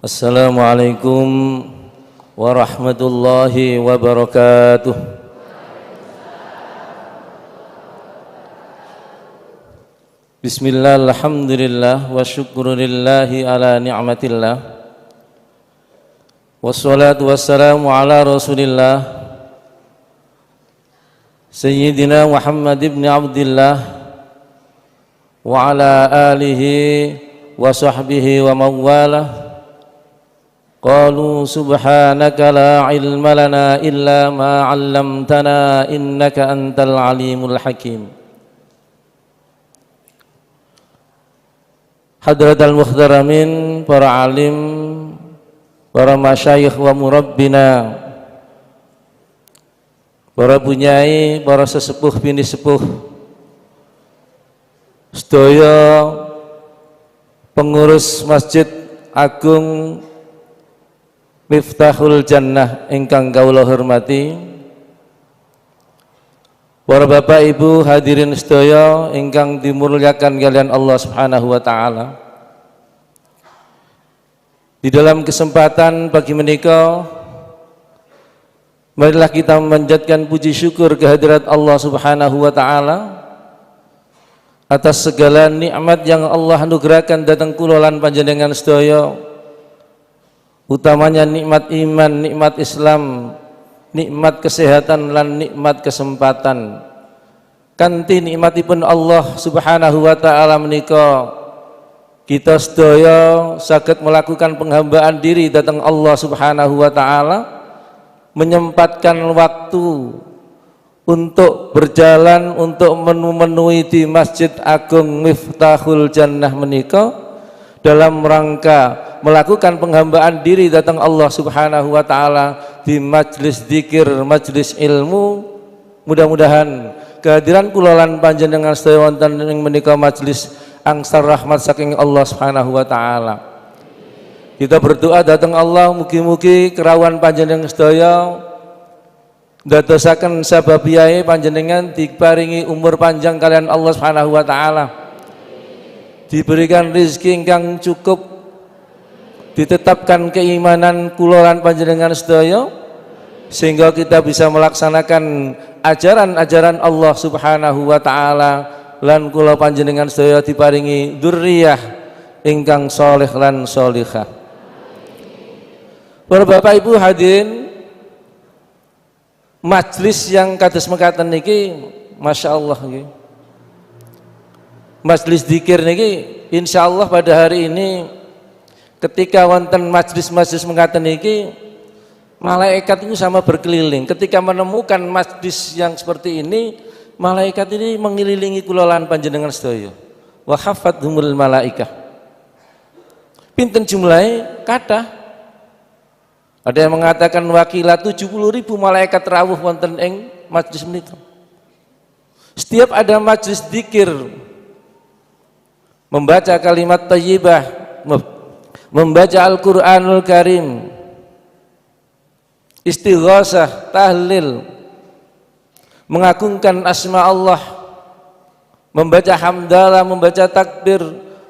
Assalamualaikum warahmatullahi wabarakatuh. Bismillah, alhamdulillah, wa syukurulillahi ala ni'matillah. Wassalatu wassalamu ala rasulillah Sayyidina Muhammad ibn Abdillah wa ala alihi wa sahbihi wa mawalah. Qalu subhanaka la ilma lana illa ma 'allamtana innaka antal alimul hakim. Hadratal muhtaramin, para alim, para masyayikh wa murabbina, para bunyai, para sesepuh bini sepuh, sedaya pengurus Masjid Agung Miftahul Jannah ingkang kawula hormati, para bapak ibu hadirin sedaya ingkang dimuliakan kalian Allah Subhanahu wa taala. Di dalam kesempatan pagi menika, marilah kita memanjatkan puji syukur kehadirat Allah Subhanahu wa taala atas segala nikmat yang Allah anugerahkan datang kula lan panjenengan sedaya, utamanya nikmat iman, nikmat Islam, nikmat kesehatan lan nikmat kesempatan. Kanthi nikmatipun Allah Subhanahu wa taala menika, kita sedaya saged melakukan penghambaan diri dhateng Allah Subhanahu wa taala, menyempatkan waktu untuk berjalan untuk memenuhi di Masjid Agung Miftahul Jannah menika dalam rangka melakukan penghambaan diri datang Allah Subhanahu wa taala di majlis zikir, majlis ilmu. Mudah-mudahan kehadiran kula lan panjenengan sedaya wonten ing menika majlis angsar rahmat saking Allah Subhanahu wa taala. Kita berdoa datang Allah, mugi-mugi kerawan panjenengan sedaya dadosaken sababiyae panjenengan diparingi umur panjang kalian Allah Subhanahu wa taala, diberikan rezeki ingkang cukup, ditetapkan keimanan kula lan panjenengan sedaya sehingga kita bisa melaksanakan ajaran-ajaran Allah Subhanahu wa taala, lan kula panjenengan sedaya diparingi dzurriyyah ingkang saleh lan salihah. Para bapak ibu hadirin, majlis yang kados mekaten niki masyaallah nggih. Majlis zikir niki insyaallah pada hari ini ketika wonten majlis-majlis mekaten niki, malaikat itu sama berkeliling. Ketika menemukan majlis yang seperti ini, malaikat ini mengelilingi kula lan panjenengan sedaya. Wa hafathumul malaikah. Pinten jumlahe? Kathah. Ada yang mengatakan wakila 70.000 malaikat rawuh wonten ing majlis menika. Setiap ada majlis zikir, membaca kalimat thayyibah, membaca Al-Qur'anul Karim, istighosah, tahlil, mengagungkan asma Allah, membaca hamdalah, membaca takbir,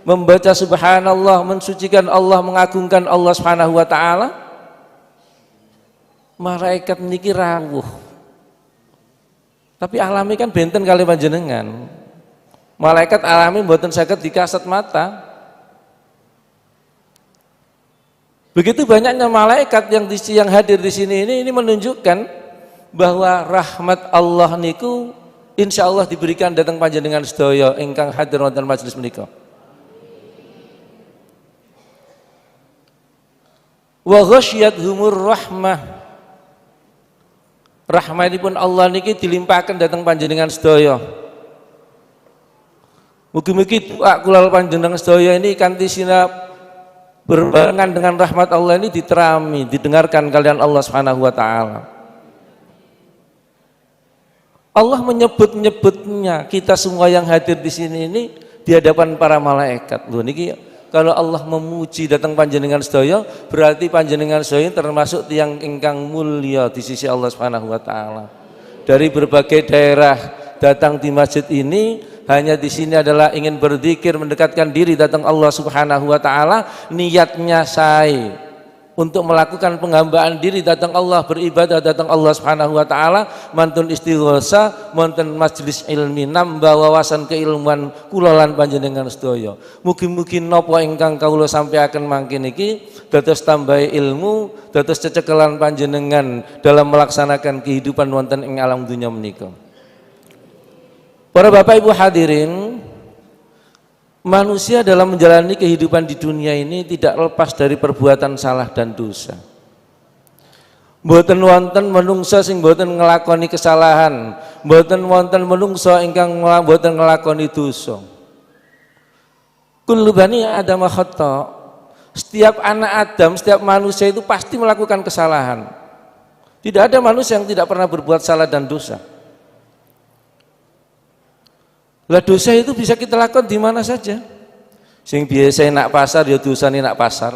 membaca subhanallah, mensucikan Allah, mengagungkan Allah Subhanahu wa taala, malaikat niki rawuh. Tapi alami kan benten kali panjenengan. Malaikat alami mboten saged dikasat mata. Begitu banyaknya malaikat yang hadir di sini ini menunjukkan bahwa rahmat Allah niku insyaallah diberikan datang panjenengan sedaya ingkang hadir wonten majelis menika. Wa ghasyiyatuhumur rahmah. Rahmatipun Allah niki dilimpahkan datang panjenengan sedaya. Mugi-mugi doa kula panjenengan sedaya ini kanthi sinap berbarengan dengan rahmat Allah ini diterami, didengarkan kalian Allah Subhanahu wa taala. Allah menyebut-nyebutnya kita semua yang hadir di sini ini di hadapan para malaikat. Loh niki kalau Allah memuji datang panjenengan sedaya, berarti panjenengan sedaya termasuk tiang ingkang mulia di sisi Allah Subhanahu wa taala. Dari berbagai daerah datang di masjid ini hanya di sini adalah ingin berzikir, mendekatkan diri datang Allah Subhanahu wa taala, niatnya sae. untuk melakukan penghambaan diri datang Allah, beribadah datang Allah Subhanahu wa taala, mantun istighosa, mantun majelis ilmi, nambah wawasan keilmuan kula lan panjenengan sedaya. Mugi-mugi napa ingkang kawula sampaiaken mangkin iki dados tambah ilmu, dados cecekelan panjenengan dalam melaksanakan kehidupan wonten ing alam dunya menika. Para Bapak Ibu hadirin, manusia dalam menjalani kehidupan di dunia ini tidak lepas dari perbuatan salah dan dosa. Mboten wonten menungsa sing mboten nglakoni kesalahan, mboten wonten menungsa ingkang mboten nglakoni dosa. Kullu bani Adam khata'. Setiap anak Adam, setiap manusia itu pasti melakukan kesalahan. Tidak ada manusia yang tidak pernah berbuat salah dan dosa. Lah dosa itu bisa kita lakukan di mana saja. Sing biasa nak pasar ya dosane nak pasar.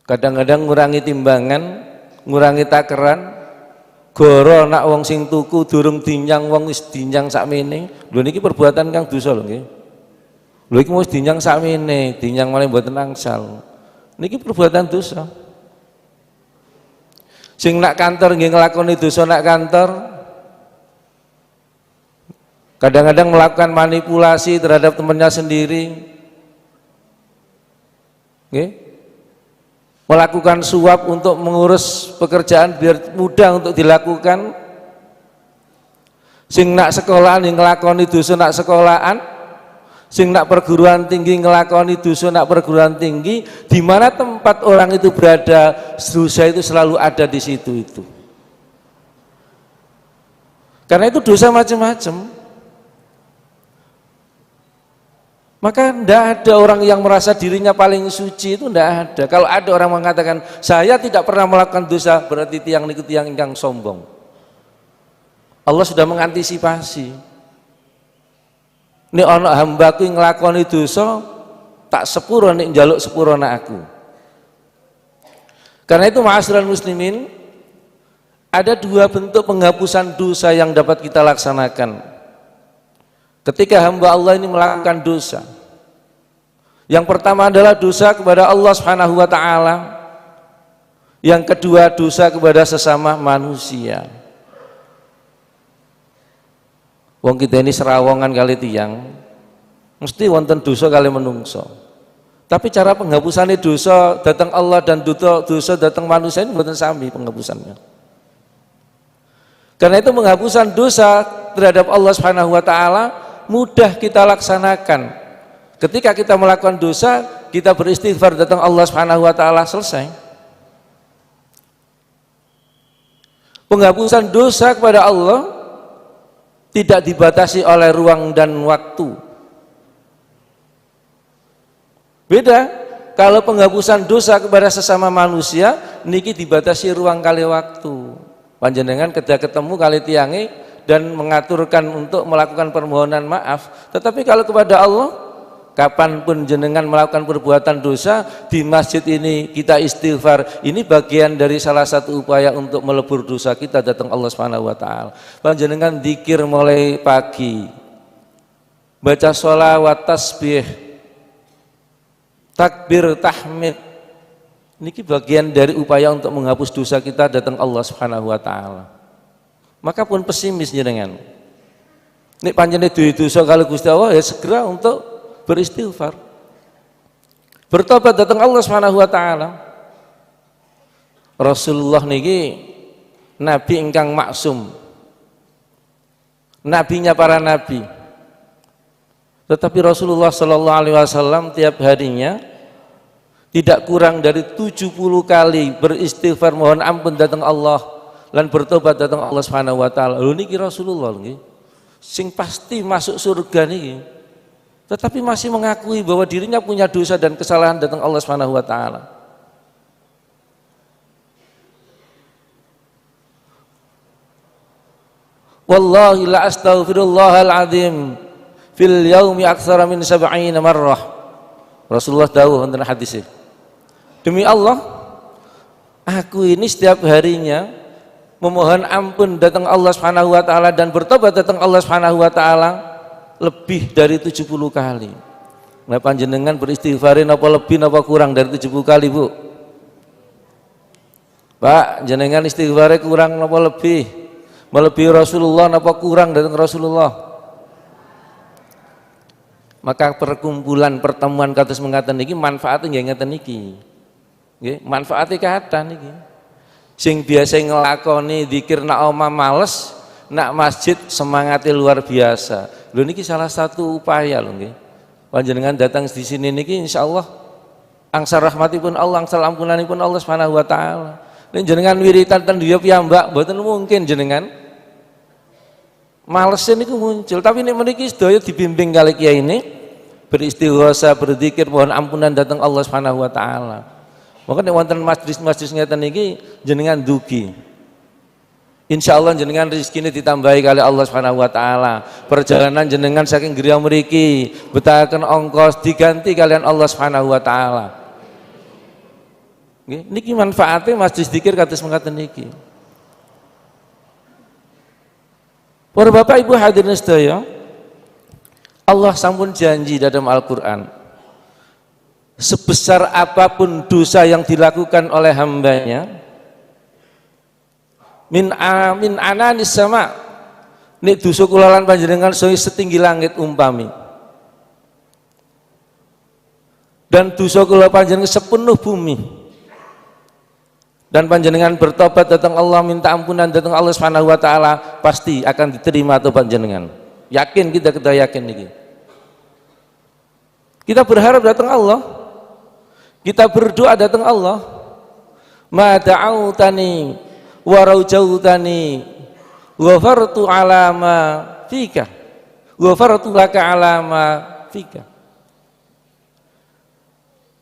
Kadang-kadang ngurangi timbangan, ngurangi takeran. Goro nak wong sing tuku durung dinyang wong wis dinyang sakmene. Lho niki perbuatan kang dosa lho nggih. Lho iki wis dinyang sakmene, dinyang malah mboten angsal. Niki perbuatan dosa. Sing nak kantor nggih nglakoni dosa nak kantor. Kadang-kadang melakukan manipulasi terhadap temannya sendiri, melakukan suap untuk mengurus pekerjaan biar mudah untuk dilakukan. Sing nak sekolahan yang ngelakoni dosa nak sekolahan, sing nak perguruan tinggi ngelakoni dosa nak perguruan tinggi. Di mana tempat orang itu berada, dosa itu selalu ada di situ itu. Karena itu dosa macam-macam. Maka tidak ada orang yang merasa dirinya paling suci, itu tidak ada. Kalau ada orang mengatakan saya tidak pernah melakukan dosa, berarti tiang niku tiang ingkang sombong. Allah sudah mengantisipasi. Nek ana hambaku nglakoni dosa, tak sepuro nek njaluk sepurona aku. Karena itu ma'asyiral muslimin, ada dua bentuk penghapusan dosa yang dapat kita laksanakan. Ketika hamba Allah ini melakukan dosa, yang pertama adalah dosa kepada Allah Subhanahu wa taala. Yang kedua dosa kepada sesama manusia. Wong kita ini serawongan kali tiang, mesti wonten dosa kali menungso. Tapi cara penghapusannya dosa datang Allah dan dosa datang manusia ini mboten sami penghapusannya. Karena itu penghapusan dosa terhadap Allah Subhanahu wa taala mudah kita laksanakan. Ketika kita melakukan dosa, kita beristighfar datang Allah Subhanahu wa taala, selesai. Penghapusan dosa kepada Allah tidak dibatasi oleh ruang dan waktu. Beda kalau penghapusan dosa kepada sesama manusia niki dibatasi ruang kali waktu. Panjenengan ketika ketemu kali tiange dan mengaturkan untuk melakukan permohonan maaf. Tetapi kalau kepada Allah, kapanpun jenengan melakukan perbuatan dosa, di masjid ini kita istighfar. Ini bagian dari salah satu upaya untuk melebur dosa kita datang Allah Subhanahu wa taala. Panjenengan dzikir mulai pagi, baca sholawat, tasbih, takbir, tahmid. Ini bagian dari upaya untuk menghapus dosa kita datang Allah Subhanahu wa taala. Maka pun pesimis jenengan. Nek panjenengan duwe dosa kalau Gusti Allah, ya segera untuk beristighfar. Bertobat datang Allah Subhanahu wa taala. Rasulullah niki nabi ingkang maksum. Nabinya para nabi. Tetapi Rasulullah sallallahu alaihi wasallam tiap harinya tidak kurang dari 70 kali beristighfar mohon ampun datang Allah lan bertobat datang Allah Subhanahu wa taala. Lho niki Rasulullah nggih. Sing pasti masuk surga niki. Tetapi masih mengakui bahwa dirinya punya dosa dan kesalahan datang Allah Subhanahu wa taala. Wallahi la astaghfirullahal azim fil yaumi aktsara min 70 marrah. Rasulullah dawuh wonten hadis. Demi Allah, aku ini setiap harinya memohon ampun datang Allah Subhanahu wa taala dan bertobat datang Allah Subhanahu wa taala lebih dari 70 kali. Nah panjenengan beristighfar napa lebih napa kurang dari 70 kali, Bu? Pak, jenengan istighfar kurang napa lebih? Melebihi Rasulullah napa kurang dari Rasulullah? Maka perkumpulan pertemuan kados mengatakan niki manfaatnya nggih ngeten niki. Nggih, manfaate kathah niki. Sing biasa ngelakoni zikir nak omah males, nak masjid semangatnya luar biasa. Lho niki salah satu upaya lho nggih. Panjenengan datang di sini niki insyaallah angsal rahmatipun Allah, angsal ampunanipun Allah Subhanahu wa taala. Nek jenengan wiritan ten dia piyambak mboten mungkin jenengan males niku muncul. Tapi nek mriki sedaya dibimbing kali kiai ini beristighosa, berzikir mohon ampunan datang Allah Subhanahu wa taala. Maka nek wonten majlis-majlis ngeten niki jenengan dugi. Insyaallah jenengan rezekine ditambahi kali Allah Subhanahu wa taala. Perjalanan jenengan saking griya mriki betahaken ongkos diganti kalian Allah Subhanahu wa taala. Nggih, niki manfaatnya majlis zikir kados mekaten niki. Para Bapak Ibu hadirin sedaya, Allah sampun janji dalam Al-Qur'an. Sebesar apapun dosa yang dilakukan oleh hambanya, min ananis sama, nek dosa kula lan panjenengan setinggi langit umpami. Dan dosa kula panjenengan sepenuh bumi. Dan panjenengan bertobat datang Allah, minta ampunan datang Allah Subhanahu wa taala, pasti akan diterima tobat panjenengan. Yakin kita yakin niki. Kita berharap datang Allah. Kita berdoa datang Allah. Ma da'autani wa raujautani ghafartu ala ma fika. Ghafartu laka ala ma fika.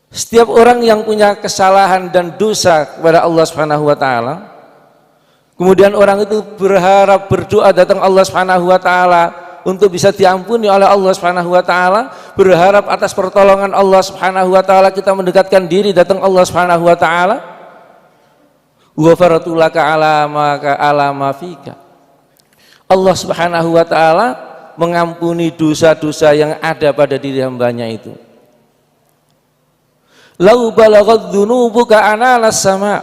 Setiap orang yang punya kesalahan dan dosa kepada Allah Subhanahu wa taala, kemudian orang itu berharap berdoa datang Allah Subhanahu wa taala untuk bisa diampuni oleh Allah Subhanahu wa taala, berharap atas pertolongan Allah Subhanahu wa taala kita mendekatkan diri datang Allah Subhanahu wa taala. Ghafartu laka ala ma fika. Allah Subhanahu wa taala mengampuni dosa-dosa yang ada pada diri hambanya itu. Lau balaghat dzunubuka analas sama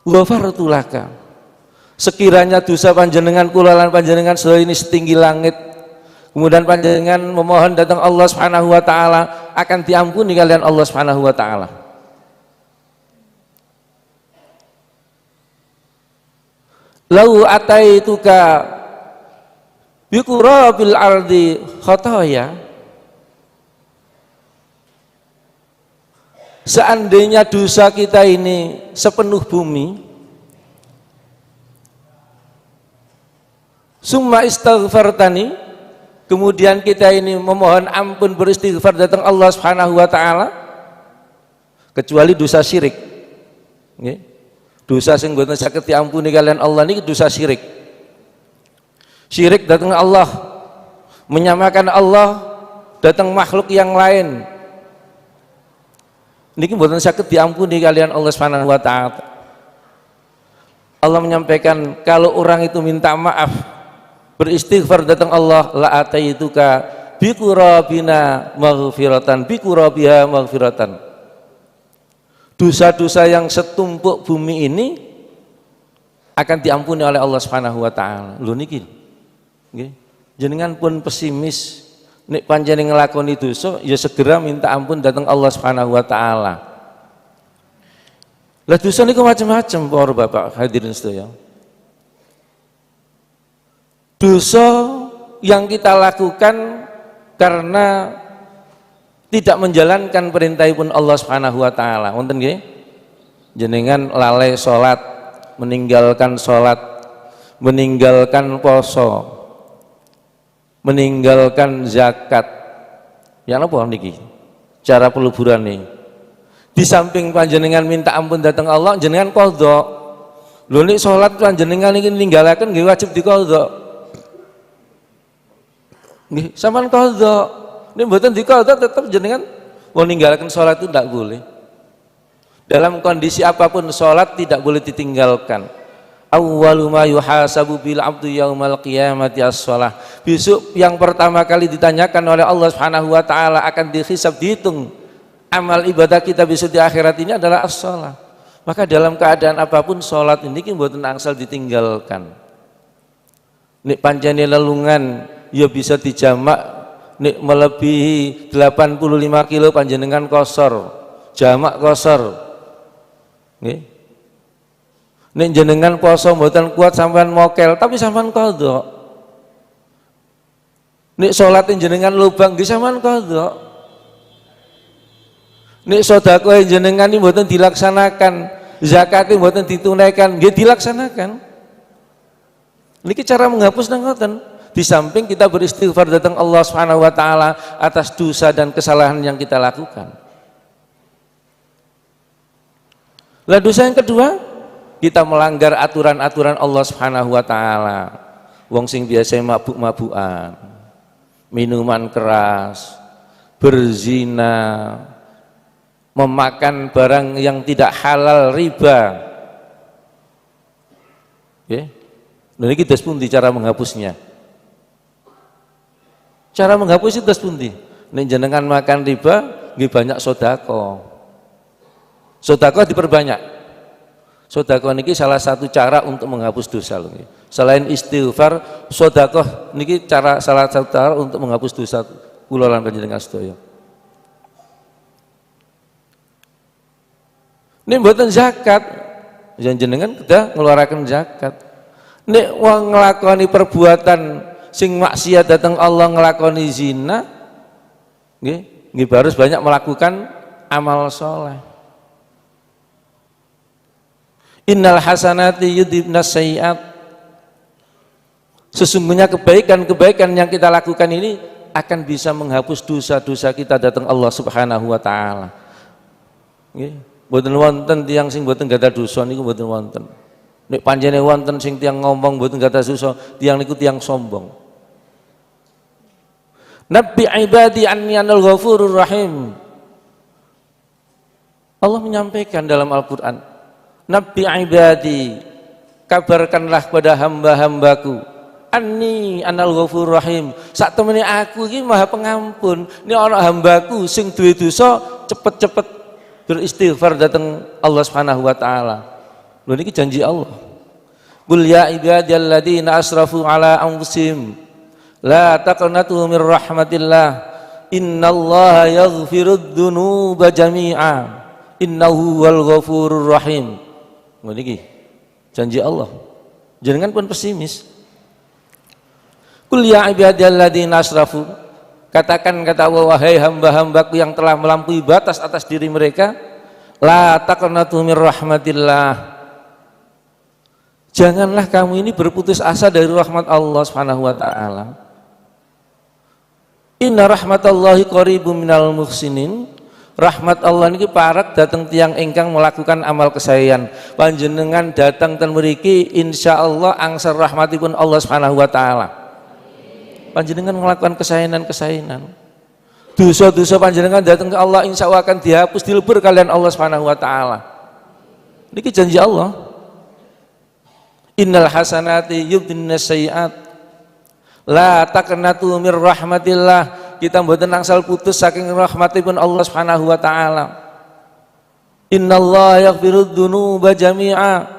ghafartu laka. Sekiranya dosa panjenengan kula lan panjenengan sedaya ini setinggi langit, kemudian panjenengan memohon datang Allah Subhanahu wa taala, akan diampuni kalian Allah Subhanahu wa taala. Lau ataituka biqurabil ardi khataya, seandainya dosa kita ini sepenuh bumi, summa istaghfartani, kemudian kita ini memohon ampun beristighfar datang Allah Subhanahu wa taala, kecuali dosa syirik. Nggih. Dosa sing mboten saged diampuni kalian Allah niki dosa syirik. Syirik datang Allah, menyamakan Allah datang makhluk yang lain. Niki mboten saged diampuni kalian Allah Subhanahu wa taala. Allah menyampaikan kalau orang itu minta maaf, beristighfar datang Allah, la ataituka biqurabina maghfiratan, biqurabiha maghfiratan. Dosa-dosa yang setumpuk bumi ini akan diampuni oleh Allah Subhanahu wa taala. Lho niki. Nggih. Jenengan pun pesimis, nek panjenengan nglakoni dosa ya segera minta ampun datang Allah Subhanahu wa taala. Lah dosa niku macam-macam para Bapak hadirin sedaya. Dosa yang kita lakukan karena tidak menjalankan perintahipun Allah Subhanahu wa taala. Wonten nggih? Jenengan lalai salat, meninggalkan salat, meninggalkan poso, meninggalkan zakat. Ya napa niki? Cara peluburan nih. Di samping panjenengan minta ampun datang Allah, jenengan qadha. Lho nek salat panjenengan iki ninggalaken nggih wajib diqadha. Nggih, sampean qadha. Ini mboten diqadha tetap jenengan mau ninggalkan sholat itu tidak boleh. Dalam kondisi apapun sholat tidak boleh ditinggalkan. awwalu ma yuhasabu bil abdu yaumal qiyamati as-shalah. Besok yang pertama kali ditanyakan oleh Allah Subhanahu wa taala, akan dihisab, dihitung amal ibadah kita besok di akhirat ini adalah as-shalah. Maka dalam keadaan apapun salat ini ki mboten angsal ditinggalkan. Nek pancene lelungan ya bisa dijamak, nek melebihi 85 kilo panjenengan kosor, jamak kosor. Nggih. Nek jenengan poso mboten kuat sampean mokel, tapi sampean qadha. Nek salat jenengan lubang nggih sampean qadha. Nek sedekah jenengan iki mboten dilaksanakan, zakat mboten ditunaikan, nggih dilaksanakan. Niki cara menghapus nang ngoten. Di samping kita beristighfar datang Allah Subhanahu wa taala atas dosa dan kesalahan yang kita lakukan. Lah dosa yang kedua, kita melanggar aturan-aturan Allah Subhanahu wa taala. Wong sing biasa mabuk-mabukan, minuman keras, berzina, memakan barang yang tidak halal, riba. Oke. Dan ini das pundi cara menghapusnya. Cara menghapus itu das pundi. Nek jenengan makan riba, nggih banyak sedekah. Sedekah diperbanyak. Sedekah niki salah satu cara untuk menghapus dosa lho. Selain istighfar, sedekah niki salah satu cara untuk menghapus dosa kula lan panjenengan sedaya. Nek mboten zakat, jenengan kedah ngeluaraken zakat. Nek wong nglakoni perbuatan sing maksiat datang Allah, nglakoni zina, nggih harus banyak melakukan amal soleh. Innal hasanati yudhibnas sayyi'at. Sesungguhnya kebaikan-kebaikan yang kita lakukan ini akan bisa menghapus dosa-dosa kita datang Allah Subhanahu wa taala. Nggih, mboten wonten tiyang sing mboten gadah dosa niku mboten wonten. Nek panjene wonten sing tiyang ngomong mboten gadah dosa, tiyang niku tiyang sombong. Nabbi ibadi anni anal ghafurur rahim. Allah menyampaikan dalam Al-Qur'an, Nabbi ibadi, kabarkanlah kepada hamba-hambaku, anni anal ghafurur rahim, sak temene aku iki Maha Pengampun. Ini ana hambaku sing duwe dosa, cepet-cepet beristighfar datang Allah Subhanahu wa taala. Lho niki janji Allah. Qul ya ibadiyalladzina asrafu ala anfusihim la taqnatu mir rahmatillah innallaha yaghfirud dzunuba jami'a innahu wal ghafurur rahim. Lho niki janji Allah. Jangan pun pesimis. Qul ya ibadiyalladzina asrafu, katakan kata Allah, wahai hamba-hambaku yang telah melampaui batas atas diri mereka, la taqnatu mir rahmatillah, janganlah kamu ini berputus asa dari rahmat Allah Subhanahu wa taala. Inna rahmatallahi qaribum minal muhsinin. Rahmat Allah niki parat datang tiang ingkang melakukan amal kesayan. Panjenengan datang ten mriki insyaallah angsal rahmatipun Allah Subhanahu wa taala. Panjenengan melakukan kesayanan-kesayanan. Dosa-dosa panjenengan datang ke Allah insyaallah akan dihapus, dilebur kalian Allah Subhanahu wa taala. Niki janji Allah. Innal hasanati yubdinnas sayyi'at la taqnatu mir rahmatillah. Kita mboten angsal putus saking rahmatipun Allah Subhanahu wa taala. Innallaha yaghfirudz dzunuba jami'a.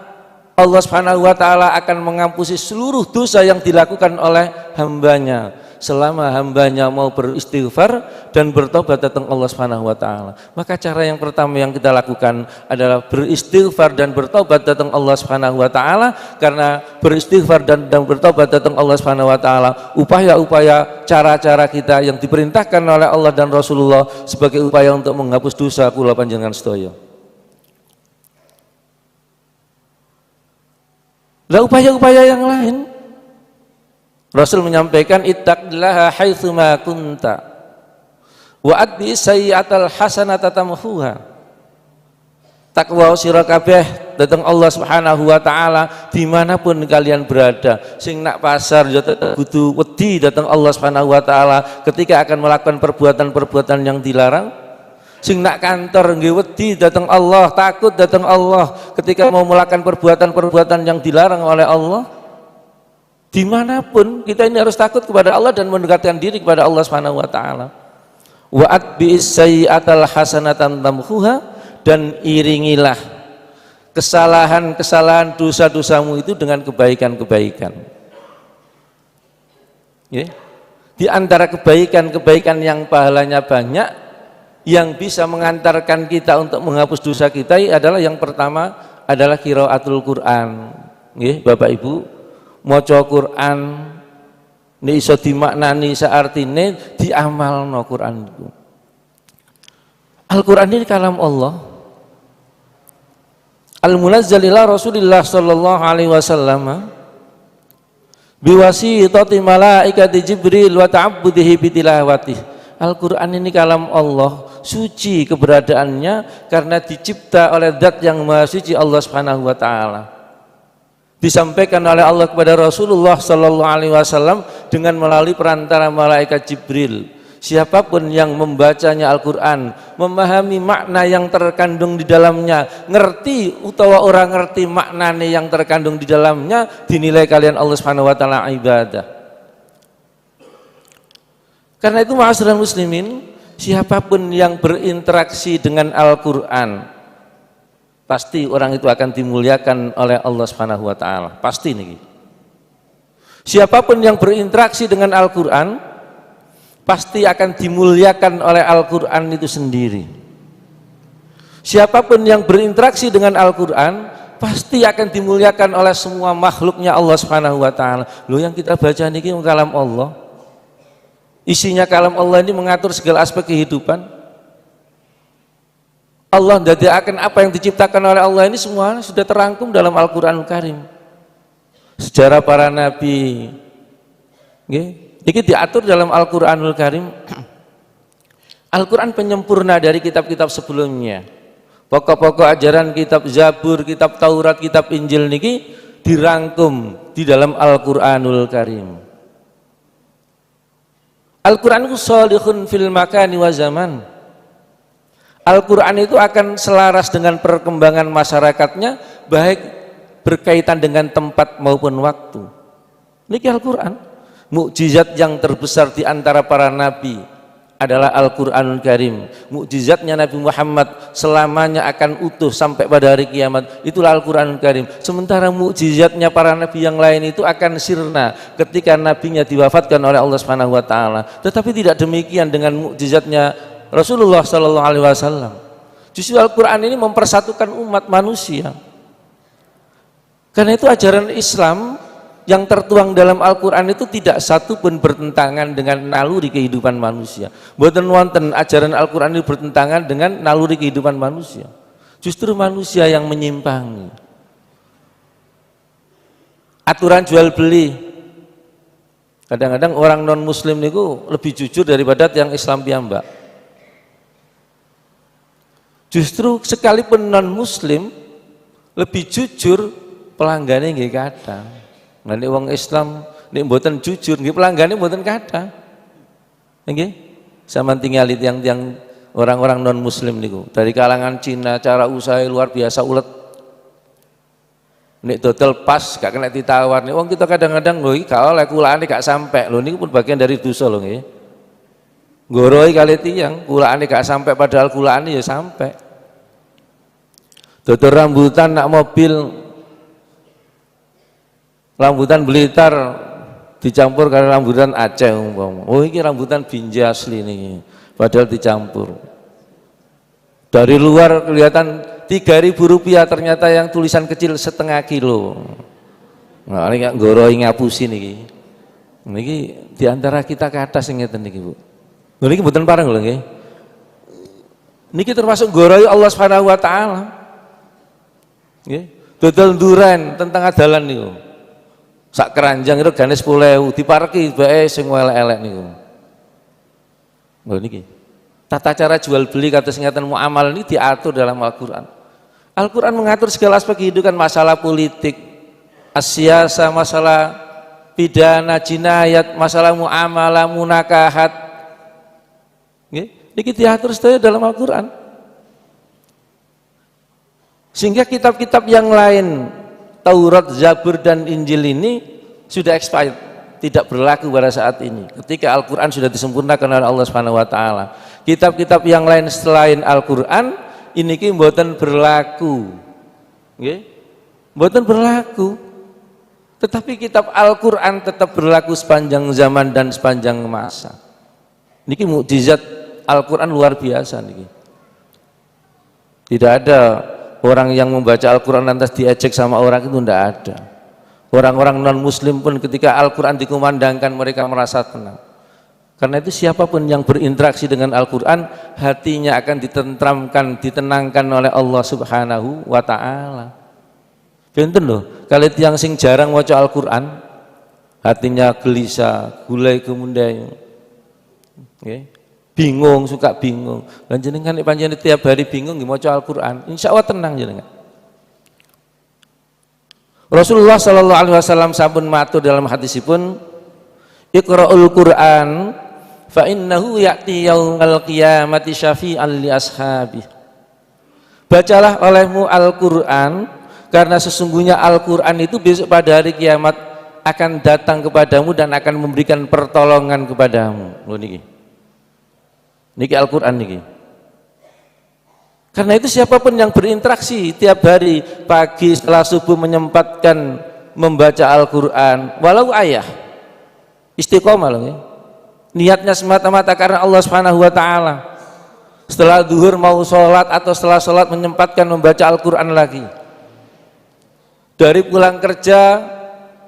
Allah Subhanahu wa taala akan mengampusi seluruh dosa yang dilakukan oleh hambanya selama hambanya mau beristighfar dan bertobat datang Allah Subhanahu wa taala. Maka cara yang pertama yang kita lakukan adalah beristighfar dan bertobat datang Allah Subhanahu wa taala, karena beristighfar dan bertobat datang Allah Subhanahu wa taala upaya-upaya cara-cara kita yang diperintahkan oleh Allah dan Rasulullah sebagai upaya untuk menghapus dosa kula panjenengan sedaya. Lah upaya-upaya yang lain, Rasul menyampaikan ittaqillaha haitsu ma kunta wa addi sayyi'atal hasanata tamhuha. Takwa sira kabeh datang Allah Subhanahu wa taala dimanapun kalian berada. Sing nak pasar ya kudu wedi datang Allah Subhanahu wa taala ketika akan melakukan perbuatan-perbuatan yang dilarang. Sing nak kantor nggih wedi datang Allah, takut datang Allah ketika mau melakukan perbuatan-perbuatan yang dilarang oleh Allah. Dimanapun kita ini harus takut kepada Allah dan mendekatkan diri kepada Allah Subhanahu wa taala. Wa atbi'is sayyi'atal hasanatan tamhuha, dan iringilah kesalahan-kesalahan dosa-dosamu itu dengan kebaikan-kebaikan. Ya. Di antara kebaikan-kebaikan yang pahalanya banyak yang bisa mengantarkan kita untuk menghapus dosa kita adalah yang pertama adalah qiraatul Quran. Nggih, Bapak Ibu, maca Quran nek iso dimaknani saartine diamalno Quran itu. Al-Quran ini kalam Allah. Al-munazzal ila Rasulillah sallallahu alaihi wasallam biwasitati malaikati Jibril wa ta'abbudihi bitilawatihi. Al-Quran ini kalam Allah, suci keberadaannya karena dicipta oleh zat yang maha suci Allah Subhanahu wa taala. Disampaikan oleh Allah kepada Rasulullah sallallahu alaihi wasallam dengan melalui perantara malaikat Jibril. Siapapun yang membacanya Al-Quran, memahami makna yang terkandung di dalamnya, ngerti utawa orang ngerti maknanya yang terkandung di dalamnya, dinilai kalian Allah Subhanahu wa taala ibadah. Karena itu ma'asyiral muslimin, siapapun yang berinteraksi dengan Al-Quran pasti orang itu akan dimuliakan oleh Allah Subhanahu wa taala, pasti nih. Siapapun yang berinteraksi dengan Al-Quran pasti akan dimuliakan oleh Al-Quran itu sendiri. Siapapun yang berinteraksi dengan Al-Quran pasti akan dimuliakan oleh semua makhluknya Allah Subhanahu wa taala. Loh, yang kita baca niki kalam Allah. Isinya kalam Allah ini mengatur segala aspek kehidupan. Allah ndadekaken apa yang diciptakan oleh Allah ini semua sudah terangkum dalam Al-Qur'anul Karim. Sejarah para nabi ini diatur dalam Al-Qur'anul Karim. Al-Qur'an penyempurna dari kitab-kitab sebelumnya. Pokok-pokok ajaran kitab Zabur, kitab Taurat, kitab Injil niki dirangkum di dalam Al-Qur'anul Karim. Al-Quran itu sholihun fil makani wa zaman. Al-Quran itu akan selaras dengan perkembangan masyarakatnya, baik berkaitan dengan tempat maupun waktu. Niki Al-Quran, mukjizat yang terbesar di antara para nabi adalah Al-Quranul Karim. Mukjizatnya Nabi Muhammad selamanya akan utuh sampai pada hari kiamat, itulah Al-Quranul Karim. Sementara mukjizatnya para nabi yang lain itu akan sirna ketika nabinya diwafatkan oleh Allah Subhanahu wa taala. Tetapi tidak demikian dengan mukjizatnya Rasulullah sallallahu alaihi wasallam. Justru Al-Quran ini mempersatukan umat manusia. Karena itu ajaran Islam yang tertuang dalam Al-Quran itu tidak satu pun bertentangan dengan naluri kehidupan manusia. Mboten wonten ajaran Al-Quran itu bertentangan dengan naluri kehidupan manusia. Justru manusia yang menyimpangi. Aturan jual beli. Kadang-kadang orang non muslim itu lebih jujur daripada yang Islam piyambak. Justru sekalipun non muslim lebih jujur pelanggannya nggih kathah. Nanti wong Islam nek mboten jujur nggih pelanggane mboten kathah. Nggih. Sama tinggal tiang-tiang orang-orang non muslim niku. Dari kalangan Cina cara usaha luar biasa ulet. Nek dodol pas gak kena ditawar nih. Wong kita kadang-kadang lho iki gak oleh kulaane gak sampai. Lho niku pun bagian dari dosa lho nggih. Nggoroi kali tiang kulaane gak sampai padahal kulaane ya sampai. Dodol rambutan nak mobil rambutan Blitar dicampur karena rambutan Aceh umpama. Oh ini rambutan Binjai asli nih, padahal dicampur. Dari luar kelihatan Rp3.000, ternyata yang tulisan kecil setengah kilo. Nah ini nggak goroi ngapusi nih. Niki diantara kita ke atas yang ngeten niki Bu. Niki mboten pareng lho nggih. Niki termasuk goroi Allah Subhanahu wa taala. Nggih. Dodol duren tentang adalan niku. Sak keranjang itu gane 10.000 dipareki bae sing elek-elek niku. Lho niki. Tata cara jual beli kados ngeten muamal ini diatur dalam Al-Qur'an. Al-Qur'an mengatur segala aspek kehidupan, masalah politik, asyasa, masalah pidana, jinayat, masalah muamalah, munakahat. Nggih. Niki diatur sedaya dalam Al-Qur'an. Sehingga kitab-kitab yang lain, Taurat, Zabur dan Injil ini sudah expired, tidak berlaku pada saat ini. Ketika Al-Qur'an sudah disempurnakan oleh Allah Subhanahu wa taala. Kitab-kitab yang lain selain Al-Qur'an ini ki mboten berlaku. Nggih. Mboten berlaku. Tetapi kitab Al-Qur'an tetap berlaku sepanjang zaman dan sepanjang masa. Niki mukjizat Al-Qur'an luar biasa niki. Tidak ada orang yang membaca Al-Quran lantas diejek sama orang itu tidak ada. Orang-orang non-muslim pun ketika Al-Quran dikumandangkan mereka merasa tenang. Karena itu siapapun yang berinteraksi dengan Al-Quran, hatinya akan ditentramkan, ditenangkan oleh Allah Subhanahu wa ta'ala. Benten loh, kalau yang sing jarang waca Al-Quran, hatinya gelisah, gulai kemundai, bingung, suka bingung. Lan jenengan nek pancen tiap hari bingung nggih maca Al-Qur'an, insyaallah tenang jenengan. Rasulullah sallallahu alaihi wasallam sampun matur dalam hadisipun, Iqra'ul Qur'an fa innahu ya'ti yaumal qiyamati syafi'an li ashabi. Bacalah olehmu Al-Qur'an karena sesungguhnya Al-Qur'an itu besok pada hari kiamat akan datang kepadamu dan akan memberikan pertolongan kepadamu. Lho niki. Niki Al-Quran niki. Karena itu siapapun yang berinteraksi tiap hari pagi setelah subuh menyempatkan membaca Al-Quran, walau ayah istiqomah loh ya. Niatnya semata-mata karena Allah Subhanahu wa taala. Setelah zuhur mau sholat atau setelah sholat menyempatkan membaca Al-Quran lagi. Dari pulang kerja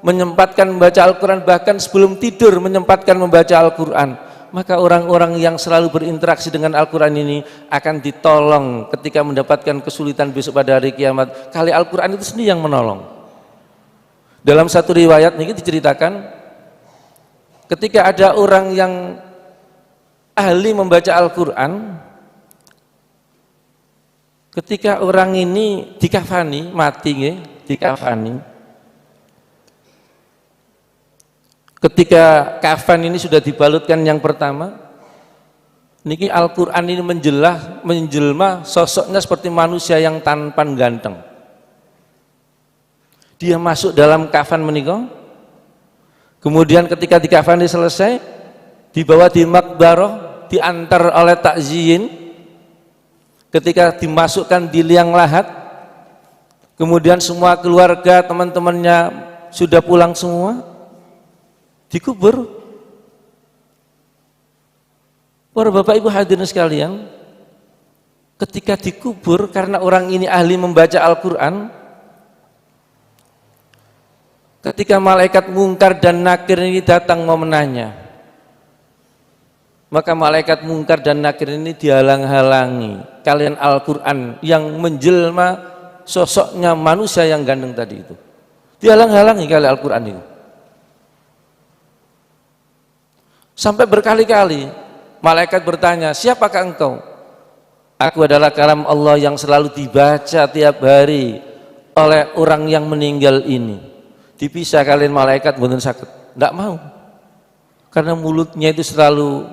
menyempatkan membaca Al-Quran, bahkan sebelum tidur menyempatkan membaca Al-Quran. Maka orang-orang yang selalu berinteraksi dengan Al-Quran ini akan ditolong ketika mendapatkan kesulitan besok pada hari kiamat. Kali Al-Quran itu sendiri yang menolong. Dalam satu riwayat ini diceritakan, ketika ada orang yang ahli membaca Al-Quran, ketika orang ini dikafani, mati dikafani. Ketika kafan ini sudah dibalutkan yang pertama, niki Al-Quran ini menjelma sosoknya seperti manusia yang tampan ganteng. Dia masuk dalam kafan menikah, kemudian ketika dikafani selesai, dibawa di makbaroh, diantar oleh takziyin, ketika dimasukkan di liang lahat, kemudian semua keluarga teman-temannya sudah pulang semua, dikubur. Para bapak ibu hadirin sekalian, ketika dikubur karena orang ini ahli membaca Al-Quran, ketika malaikat mungkar dan nakir ini datang mau menanya, maka malaikat mungkar dan nakir ini dihalang-halangi. Kalian Al-Quran yang menjelma sosoknya manusia yang ganteng tadi itu, dihalang-halangi kali Al-Quran itu. Sampai berkali-kali malaikat bertanya, siapakah engkau? Aku adalah kalam Allah yang selalu dibaca tiap hari oleh orang yang meninggal ini. Dipisah kalian malaikat mboten sakit, tidak mau. Karena mulutnya itu selalu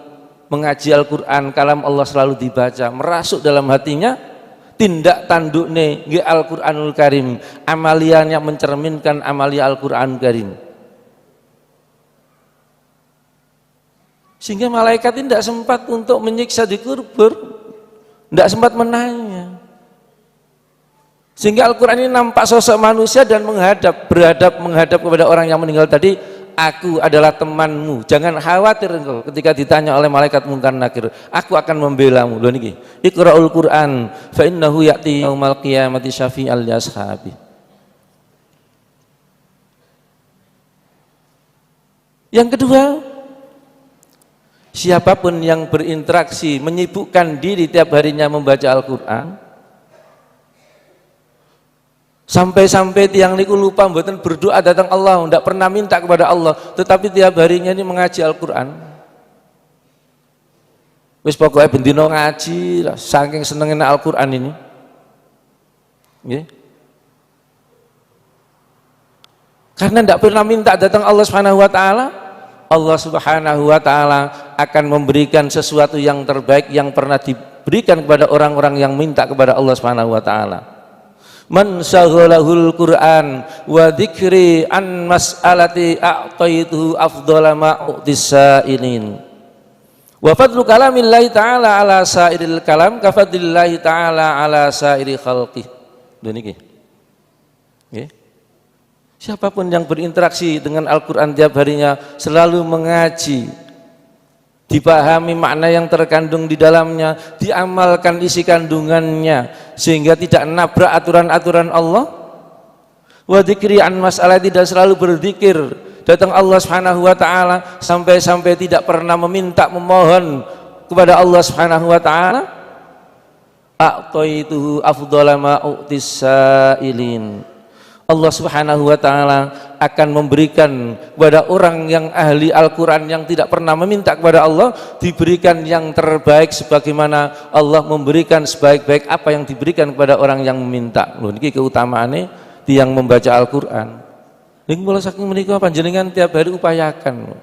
mengaji Al-Quran, kalam Allah selalu dibaca, merasuk dalam hatinya, tindak tanduknya nggih Al-Quranul Karim, amaliannya mencerminkan amalia Al-Quranul Karim. Sehingga malaikat ini tidak sempat untuk menyiksa di kubur, tidak sempat menanya. Sehingga Al-Quran ini nampak sosok manusia dan menghadap kepada orang yang meninggal tadi, aku adalah temanmu, jangan khawatir engkau ketika ditanya oleh malaikat mungkar nakir, aku akan membelamu. Loh niki, Iqra'ul Qur'an fa innahu ya'ti yaumal qiyamati syafi'al li ashabi. Yang kedua, siapapun yang berinteraksi, menyibukkan diri tiap harinya membaca Al-Quran, sampai-sampai tiang niku lupa mboten berdoa datang Allah, tidak pernah minta kepada Allah, tetapi tiap harinya ini mengaji Al-Quran. Wis pokoknya bendino ngaji lah, saking senengnya Al-Quran ini. Okay. Karena tidak pernah minta datang Allah Subhanahu wa taala, Allah Subhanahu wa taala akan memberikan sesuatu yang terbaik yang pernah diberikan kepada orang-orang yang minta kepada Allah Subhanahu wa taala. Man syaghalahul Qur'an wa dzikri an mas'alati a'taituhu afdhala ma u'tisailin. Wa fadlu kalamillahi ta'ala ala sairil kalam ka fadlillahi ta'ala ala sairi khalqih. Lho niki. Nggih. Siapapun yang berinteraksi dengan Al-Quran tiap harinya, selalu mengaji, dipahami makna yang terkandung di dalamnya, diamalkan isi kandungannya, sehingga tidak nabrak aturan-aturan Allah. Wa dzikri an mas'alah, tidak selalu berzikir datang Allah Subhanahu wa taala sampai-sampai tidak pernah meminta memohon kepada Allah Subhanahu wa taala. A'taituhu afdhala ma u'tisailin. Allah Subhanahu wa taala akan memberikan kepada orang yang ahli Al-Qur'an yang tidak pernah meminta kepada Allah, diberikan yang terbaik sebagaimana Allah memberikan sebaik-baik apa yang diberikan kepada orang yang meminta. Lho niki keutamaane tiyang membaca Al-Qur'an. Ning kula saking menika panjenengan tiap hari upayakan.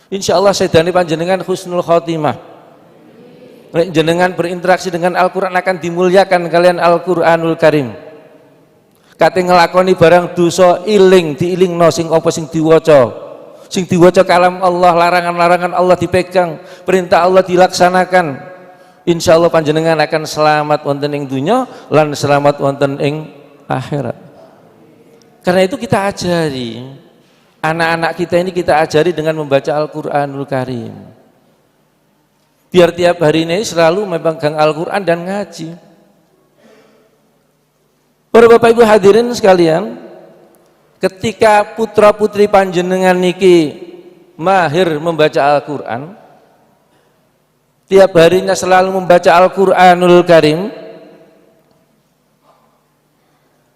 Insyaallah sedane panjenengan husnul khotimah. Nek jenengan berinteraksi dengan Al-Qur'an akan dimuliakan kalian Al-Qur'anul Karim. Kate ngelakoni barang dosa iling diilingno sing apa sing diwaca kalam Allah, larangan-larangan Allah dipegang, perintah Allah dilaksanakan. Insyaallah panjenengan akan selamat wonten ing dunya lan selamat wonten ing akhirat. Karena itu kita ajari anak-anak kita ini, kita ajari dengan membaca Al-Qur'anul Karim. Biar tiap hari ini selalu memegang Al-Qur'an dan ngaji. Para Bapak Ibu hadirin sekalian, ketika putra putri panjenengan niki mahir membaca Al-Qur'an, tiap harinya selalu membaca Al-Qur'anul Karim,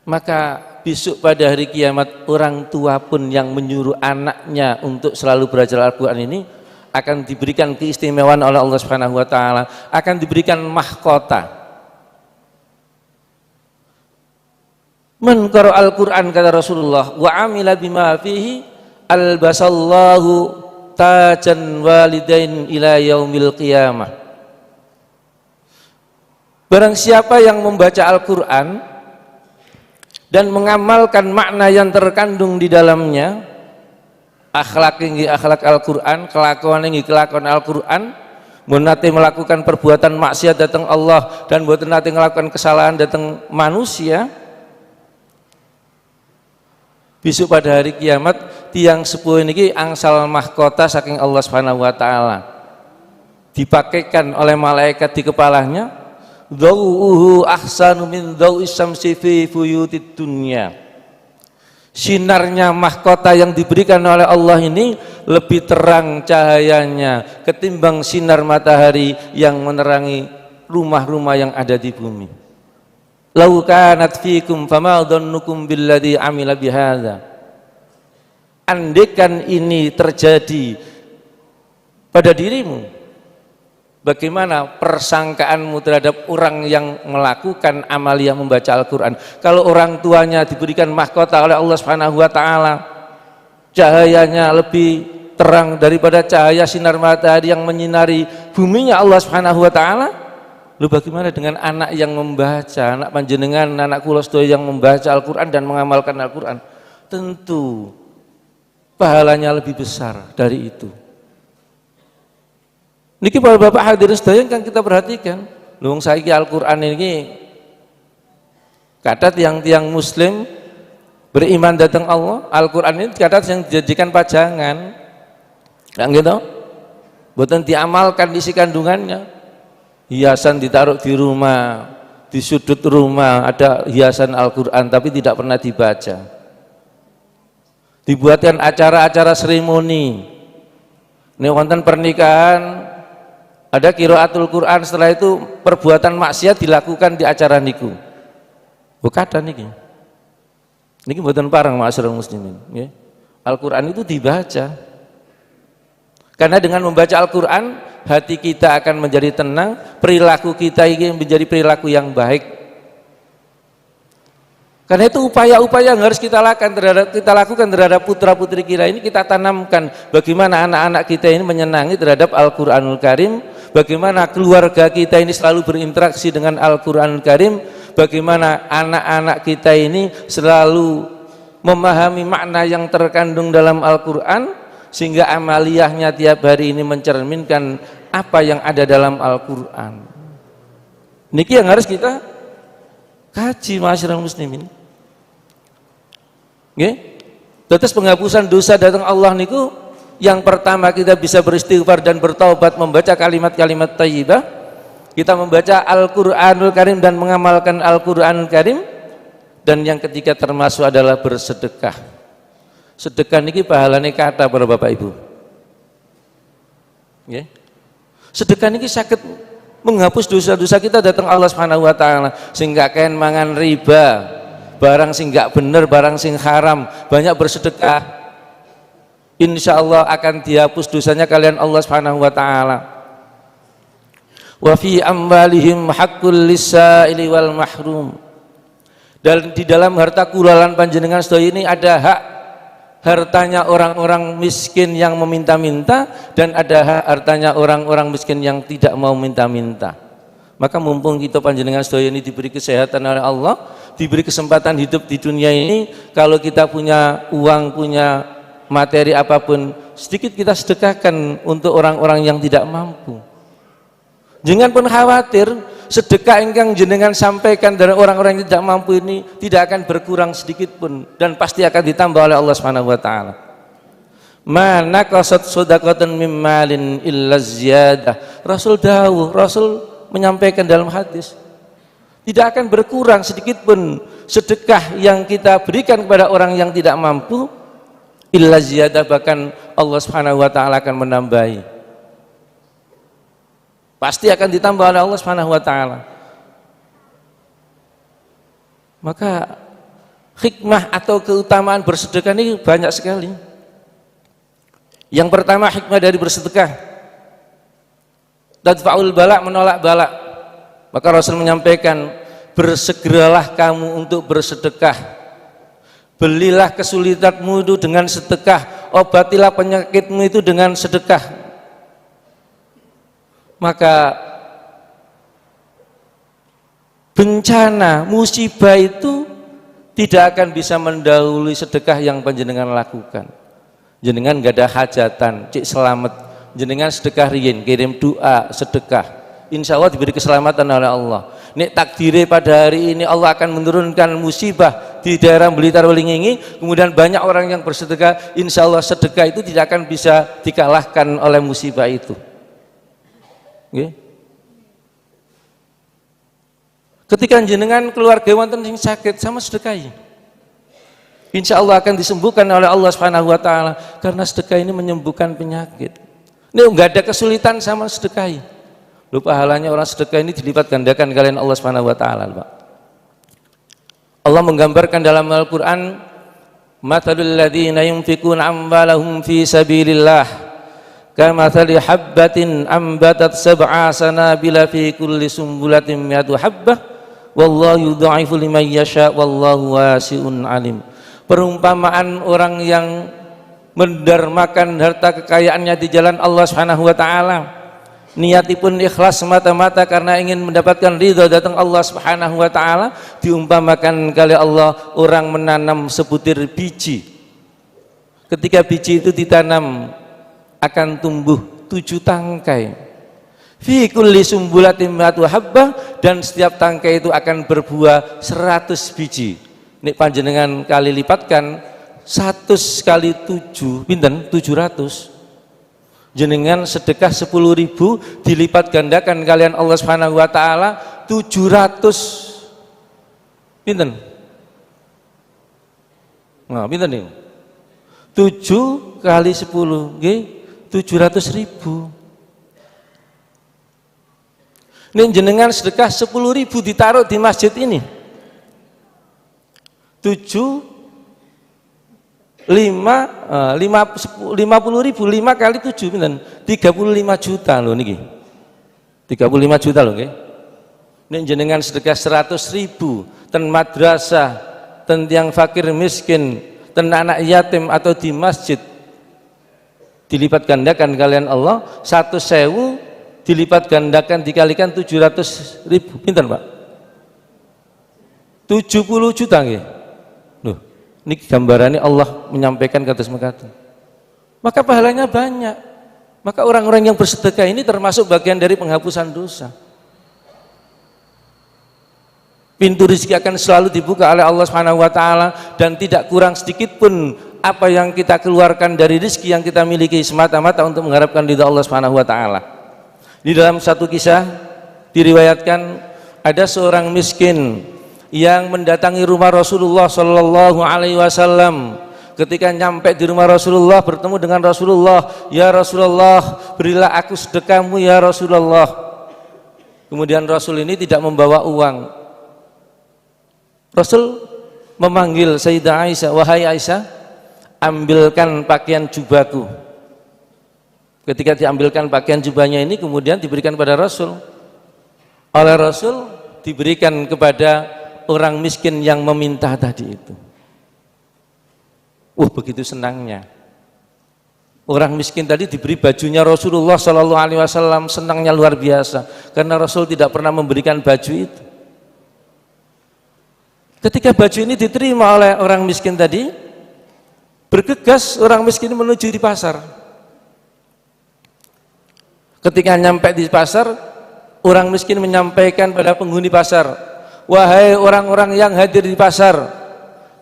maka besok pada hari kiamat orang tua pun yang menyuruh anaknya untuk selalu belajar Al-Qur'an ini akan diberikan keistimewaan oleh Allah Subhanahu wa taala, akan diberikan mahkota. Man qara al-Qur'an, kata Rasulullah, wa amila bima fihi albasallahu tajan walidain ila yaumil qiyamah. Barang siapa yang membaca Al-Qur'an dan mengamalkan makna yang terkandung di dalamnya, akhlak ingi akhlak Al-Qur'an, kelakuan ingi kelakuan Al-Qur'an, mun nate melakukan perbuatan maksiat datang Allah dan mboten nate melakukan kesalahan datang manusia, besok pada hari kiamat tiang sepuh niki angsal mahkota saking Allah Subhanahu wa taala. Dipakaikan oleh malaikat di kepalanya, dhau'uhu ahsanu min dhau'is syamsi fi buyutid dunya. Sinarnya mahkota yang diberikan oleh Allah ini lebih terang cahayanya ketimbang sinar matahari yang menerangi rumah-rumah yang ada di bumi. Lau kanat fikum fama dhannukum billadhi amila bihadza. Andaikan ini terjadi pada dirimu, bagaimana persangkaanmu terhadap orang yang melakukan amalia membaca Al-Qur'an? Kalau orang tuanya diberikan mahkota oleh Allah Subhanahu wa taala, cahayanya lebih terang daripada cahaya sinar matahari yang menyinari buminya Allah Subhanahu wa taala, lu bagaimana dengan anak yang membaca, anak panjenengan, anak kula sedaya yang membaca Al-Qur'an dan mengamalkan Al-Qur'an? Tentu pahalanya lebih besar dari itu. Niki para bapak hadirin sedaya kan kita perhatikan, lung saiki Al-Qur'an ini kata tiang-tiang muslim beriman datang Allah, Al-Qur'an ini kata yang dijadikan pajangan. Kan gitu? Mboten diamalkan isi kandungannya. Hiasan ditaruh di rumah, di sudut rumah ada hiasan Al-Qur'an tapi tidak pernah dibaca. Dibuatkan acara-acara seremoni. Ini wonten pernikahan ada qiraatul Qur'an, setelah itu perbuatan maksiat dilakukan di acara niku. Bukatan niki. Niki mboten parang ma'asyiral muslimin, nggih. Al-Qur'an itu dibaca. Karena dengan membaca Al-Qur'an hati kita akan menjadi tenang, perilaku kita ini menjadi perilaku yang baik. Karena itu upaya-upaya yang harus kita lakukan terhadap putra-putri kita ini, kita tanamkan bagaimana anak-anak kita ini menyenangi terhadap Al-Qur'anul Karim, bagaimana keluarga kita ini selalu berinteraksi dengan Al-Qur'anul Karim, bagaimana anak-anak kita ini selalu memahami makna yang terkandung dalam Al-Qur'an, sehingga amaliyahnya tiap hari ini mencerminkan apa yang ada dalam Al-Qur'an. Niki yang harus kita kaji, masyarakat muslimin. Nggih. Terus penghapusan dosa datang Allah niku, yang pertama kita bisa beristighfar dan bertaubat, membaca kalimat-kalimat thayyibah, kita membaca Al-Qur'anul Karim dan mengamalkan Al-Qur'anul Karim, dan yang ketiga termasuk adalah bersedekah. Sedekah niki pahalane kata para Bapak Ibu. Nggih. Sedekah niki saged menghapus dosa-dosa kita datang Allah Subhanahu wa taala, sehingga kain mangan riba, barang sing gak bener, barang sing haram, banyak bersedekah, insya Allah akan dihapus dosanya kalian Allah Subhanahu wa taala. Wa fi amwalihim haqqul lis-sa'ili wal mahrum. Dan di dalam harta kulalan panjenengan sedaya ini ada hak hartanya orang-orang miskin yang meminta-minta, dan ada hak hartanya orang-orang miskin yang tidak mau minta-minta. Maka mumpung kita panjenengan sedaya ini diberi kesehatan oleh Allah, diberi kesempatan hidup di dunia ini, kalau kita punya uang, punya materi apapun, sedikit kita sedekahkan untuk orang-orang yang tidak mampu. Jangan pun khawatir, sedekah ingkang jenengan sampaikan dari orang-orang yang tidak mampu ini tidak akan berkurang sedikit pun, dan pasti akan ditambah oleh Allah Subhanahu wa taala. Ma naqasat shadaqatan mim malin illa ziyadah. Rasul dawuh, Rasul menyampaikan dalam hadis, tidak akan berkurang sedikit pun sedekah yang kita berikan kepada orang yang tidak mampu, illa ziyadah, bahkan Allah Subhanahu wa taala akan menambahi. Pasti akan ditambah oleh Allah Subhanahu wa taala. Maka hikmah atau keutamaan bersedekah ini banyak sekali. Yang pertama, hikmah dari bersedekah, tadfa'ul bala, menolak bala. Maka Rasul menyampaikan, bersegeralah kamu untuk bersedekah, belilah kesulitanmu itu dengan sedekah, obatilah penyakitmu itu dengan sedekah. Maka bencana, musibah itu tidak akan bisa mendahului sedekah yang panjenengan lakukan. Jenengan gak ada hajatan, cik selamat, jenengan sedekah riyin, kirim doa, sedekah, insya Allah diberi keselamatan oleh Allah. Nek takdire pada hari ini Allah akan menurunkan musibah di daerah Blitar Walingingi, kemudian banyak orang yang bersedekah, insya Allah sedekah itu tidak akan bisa dikalahkan oleh musibah itu. Okay. Ketika jenengan keluarga wonten sing sakit, sama sedekahi, insya Allah akan disembuhkan oleh Allah Subhanahu wa taala, karena sedekah ini menyembuhkan penyakit. Ini enggak ada kesulitan, sama sedekahi. Lu pahalanya orang sedekah ini dilipat gandakan kalian Allah Subhanahu wa taala, Pak. Allah menggambarkan dalam Al-Qur'an, mathalul ladzina yunfikuna amwalahum fi sabilillah kamathali habbatin ambatat sab'a sanabila fi kulli sumbulatin mi'atu habbah wallahu yudha'ifu liman yasha wallahu wasi'un alim. Perumpamaan orang yang mendarmakan harta kekayaannya di jalan Allah Subhanahu wa taala, niatipun ikhlas semata-mata karena ingin mendapatkan ridha datang Allah Subhanahu wa taala, diumpamakan kali Allah orang menanam sebutir biji. Ketika biji itu ditanam, akan tumbuh 7 tangkai. Fi kulli sumbulatin mi'atu habbah, dan setiap tangkai itu akan berbuah 100 biji. Nek panjenengan kali lipatkan 100 kali 7 pinten? 700. Jenengan sedekah 10.000 dilipat gandakan kalian Allah Subhanahu wa taala 700 pinten? Nah, pinten nih? 7 kali 10 nggih 700.000. Ini jenengan sedekah 10.000 ditaruh di masjid ini. 50.000 50.000 5 kali 7 pinten? 35 juta loh niki. 35 juta loh nggih. Nek jenengan sedekah 100.000 ten madrasah, tentang fakir miskin, tentang anak yatim atau di masjid, dilipat gandakan kalian Allah 1.000 dilipat gandakan dikalikan 700.000. Pinten Pak? 70 juta nggih. Loh, ini gambarannya Allah menyampaikan kados mekaten. Maka pahalanya banyak. Maka orang-orang yang bersedekah ini termasuk bagian dari penghapusan dosa. Pintu rezeki akan selalu dibuka oleh Allah Subhanahu wa taala dan tidak kurang sedikit pun apa yang kita keluarkan dari rezeki yang kita miliki semata-mata untuk mengharapkan ridha Allah Subhanahu wa taala. Di dalam satu kisah diriwayatkan ada seorang miskin yang mendatangi rumah Rasulullah Shallallahu Alaihi Wasallam. Ketika nyampe di rumah Rasulullah bertemu dengan Rasulullah, ya Rasulullah, berilah aku sedekahmu ya Rasulullah. Kemudian Rasul ini tidak membawa uang. Rasul memanggil Sayyidah Aisyah, wahai Aisyah, ambilkan pakaian jubahku. Ketika diambilkan pakaian jubahnya ini kemudian diberikan pada Rasul. Oleh Rasul diberikan kepada orang miskin yang meminta tadi itu. Begitu senangnya. Orang miskin tadi diberi bajunya Rasulullah Shallallahu Alaihi Wasallam, senangnya luar biasa karena Rasul tidak pernah memberikan baju itu. Ketika baju ini diterima oleh orang miskin tadi, bergegas orang miskin menuju di pasar. Ketika nyampe di pasar, orang miskin menyampaikan pada penghuni pasar, wahai orang-orang yang hadir di pasar,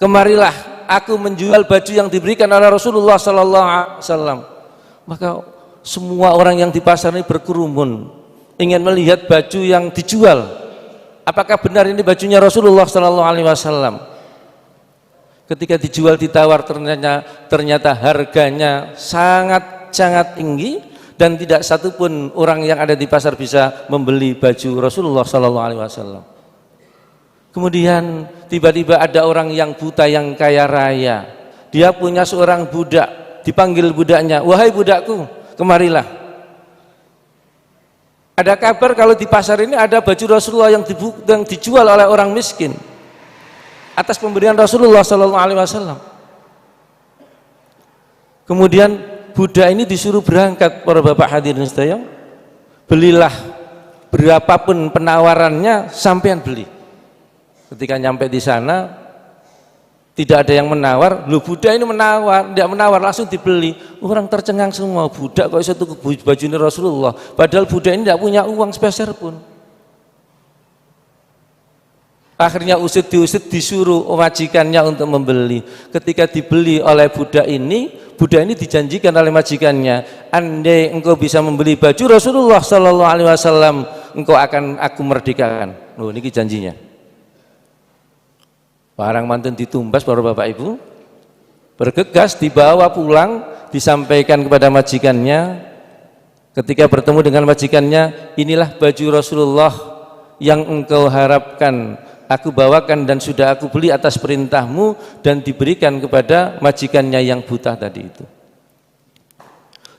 kemarilah aku menjual baju yang diberikan oleh Rasulullah Sallallahu Alaihi Wasallam. Maka semua orang yang di pasar ini berkerumun ingin melihat baju yang dijual. Apakah benar ini bajunya Rasulullah Sallallahu Alaihi Wasallam? Ketika dijual ditawar ternyata harganya sangat tinggi. Dan tidak satupun orang yang ada di pasar bisa membeli baju Rasulullah Sallallahu Alaihi Wasallam. Kemudian tiba-tiba ada orang yang buta yang kaya raya. Dia punya seorang budak, dipanggil budaknya, wahai budakku, kemarilah. Ada kabar kalau di pasar ini ada baju Rasulullah yang dijual oleh orang miskin atas pemberian Rasulullah Sallallahu Alaihi Wasallam. Kemudian budak ini disuruh berangkat, para bapak hadirin sekalian, belilah berapapun penawarannya sampean beli. Ketika nyampe di sana tidak ada yang menawar, lu budak ini menawar, tidak menawar langsung dibeli. Orang tercengang semua, budak kok bisa tuku baju ini Rasulullah, padahal budak ini tidak punya uang sepeser pun. Akhirnya diusir disuruh majikannya untuk membeli. Ketika dibeli oleh budak ini dijanjikan oleh majikannya, andai engkau bisa membeli baju Rasulullah Sallallahu Alaihi Wasallam, engkau akan aku merdekakan. Loh, ini janjinya. Barang mantun ditumbas para bapak ibu, bergegas dibawa pulang, disampaikan kepada majikannya. Ketika bertemu dengan majikannya, inilah baju Rasulullah yang engkau harapkan. Aku bawakan dan sudah aku beli atas perintahmu, dan diberikan kepada majikannya yang buta tadi itu.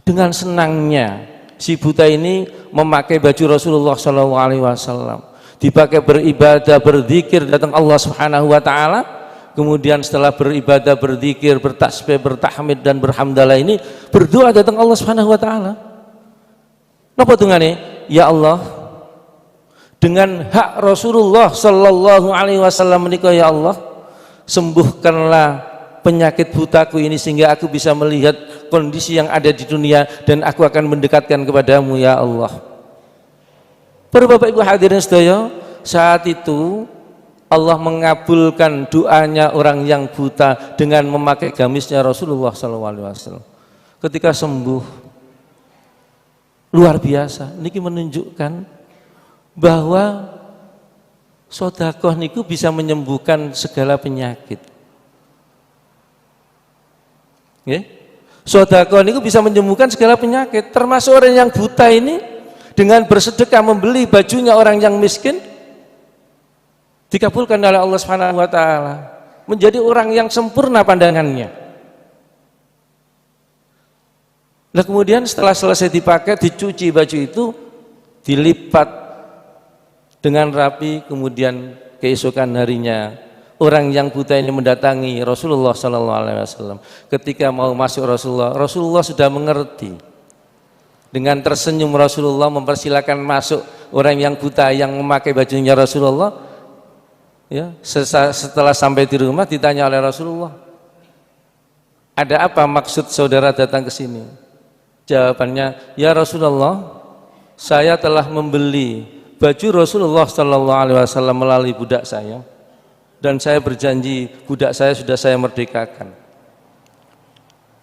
Dengan senangnya si buta ini memakai baju Rasulullah SAW, dipakai beribadah, berzikir datang Allah Subhanahu Wa Taala. Kemudian setelah beribadah, berzikir, bertasbih, bertahmid dan berhamdalah ini, berdoa datang Allah Subhanahu Wa Taala. Napa tungane? Ya Allah, dengan hak Rasulullah Sallallahu Alaihi Wasallam menikah, ya Allah, sembuhkanlah penyakit butaku ini sehingga aku bisa melihat kondisi yang ada di dunia dan aku akan mendekatkan kepadamu ya Allah. Para bapak ibu hadirin sedaya, saat itu Allah mengabulkan doanya orang yang buta dengan memakai gamisnya Rasulullah Sallallahu Alaihi Wasallam. Ketika sembuh, luar biasa. Niki menunjukkan bahwa sedekah niku bisa menyembuhkan segala penyakit. Nggih. Sedekah niku bisa menyembuhkan segala penyakit, termasuk orang yang buta ini dengan bersedekah membeli bajunya orang yang miskin dikabulkan oleh Allah Subhanahu wa taala, menjadi orang yang sempurna pandangannya. Nah, kemudian setelah selesai dipakai, dicuci baju itu, dilipat dengan rapi, kemudian keesokan harinya orang yang buta ini mendatangi Rasulullah sallallahu alaihi wasallam. Ketika mau masuk Rasulullah sudah mengerti. Dengan tersenyum Rasulullah mempersilakan masuk orang yang buta yang memakai bajunya Rasulullah. Ya, setelah sampai di rumah ditanya oleh Rasulullah, "Ada apa maksud saudara datang ke sini?" Jawabannya, "Ya Rasulullah, saya telah membeli baju Rasulullah sallallahu alaihi wasallam melalui budak saya dan saya berjanji budak saya sudah saya merdekakan.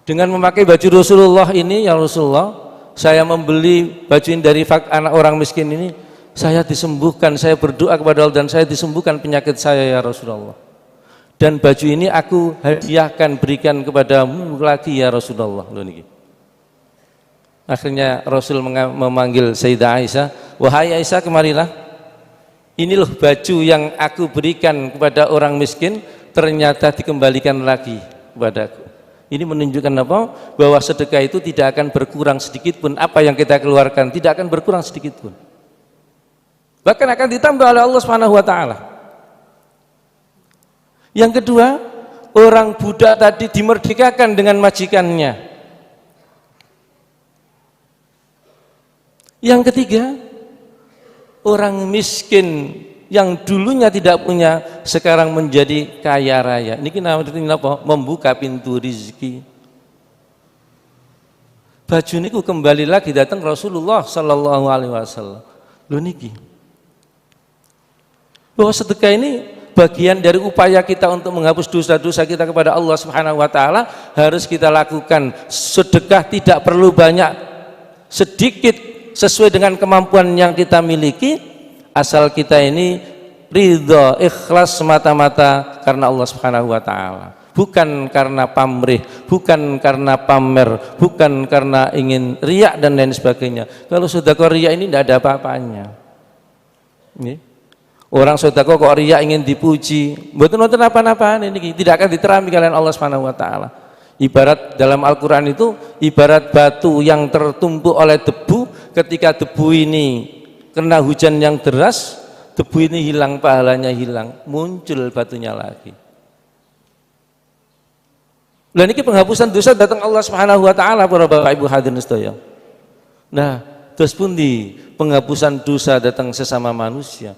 Dengan memakai baju Rasulullah ini, ya Rasulullah, saya membeli baju ini dari anak orang miskin ini, saya disembuhkan, saya berdoa kepada Allah dan saya disembuhkan penyakit saya ya Rasulullah. Dan baju ini aku hadiahkan, berikan kepadamu lagi ya Rasulullah." Loh niki. Akhirnya Rasul memanggil Sayyidah Aisyah, "Wahai Aisyah, kemarilah. Ini loh baju yang aku berikan kepada orang miskin, ternyata dikembalikan lagi kepadaku." Ini menunjukkan apa? Bahwa sedekah itu tidak akan berkurang sedikit pun. Apa yang kita keluarkan tidak akan berkurang sedikit pun. Bahkan akan ditambah oleh Allah Subhanahu wa taala. Yang kedua, orang budak tadi dimerdekakan dengan majikannya. Yang ketiga, orang miskin yang dulunya tidak punya sekarang menjadi kaya raya. Ini namanya apa? Membuka pintu rezeki. Baju niku kembali lagi datang Rasulullah sallallahu alaihi wasallam. Lho niki. Bahwa sedekah ini bagian dari upaya kita untuk menghapus dosa-dosa kita kepada Allah Subhanahu wa taala harus kita lakukan. Sedekah tidak perlu banyak, sedikit sesuai dengan kemampuan yang kita miliki. Asal kita ini ridho, ikhlas semata-mata karena Allah Subhanahu wa taala. Bukan karena pamrih, bukan karena pamer, bukan karena ingin riak dan lain sebagainya. Kalau sedekah riak ini tidak ada apa-apanya. Orang sedekah kok riak ingin dipuji, mboten nonton apa-apa ini tidak akan diterami kalian Allah Subhanahu wa taala. Ibarat dalam Al-Qur'an itu ibarat batu yang tertumpuk oleh debu, ketika debu ini kena hujan yang deras, debu ini hilang, pahalanya hilang, muncul batunya lagi. Lah niki penghapusan dosa datang Allah Subhanahu wa taala para Bapak Ibu hadirin sedaya. Nah, terus pundi penghapusan dosa datang sesama manusia?